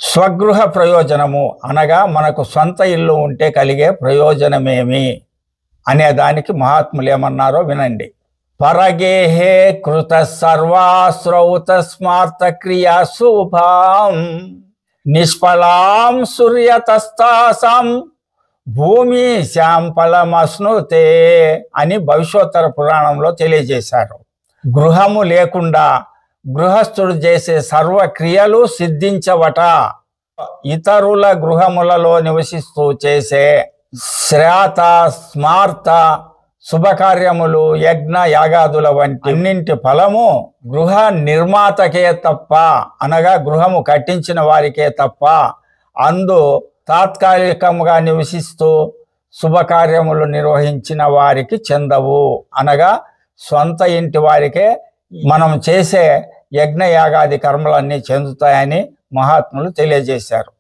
స్వగృహ ప్రయోజనము అనగా మనకు సొంత ఇల్లు ఉంటే కలిగే ప్రయోజనమేమి అనే దానికి మహాత్ములు ఏమన్నారో వినండి. పరగేహే కృత సర్వాశ్రౌత స్మార్త క్రియా శుభాం నిష్ఫలాం సూర్యతస్తాసాం భూమి శాంపలమస్నుతే అని భవిష్యోత్తర పురాణంలో తెలియజేశారు. గృహము లేకుండా గృహస్థుడు చేసే సర్వ క్రియలు సిద్ధించవట. ఇతరుల గృహములలో నివసిస్తూ చేసే శ్రాత స్మార్త శుభకార్యములు యజ్ఞ యాగాదుల వంటి అన్నింటి ఫలము గృహ నిర్మాతకే తప్ప, అనగా గృహము కట్టించిన వారికే తప్ప, అందు తాత్కాలికంగా నివసిస్తూ శుభకార్యములు నిర్వహించిన వారికి చెందవు. అనగా సొంత ఇంటి వారికే మనం చేసే యజ్ఞయాగాది కర్మలన్నీ చెందుతాయని మహాత్ములు తెలియజేశారు.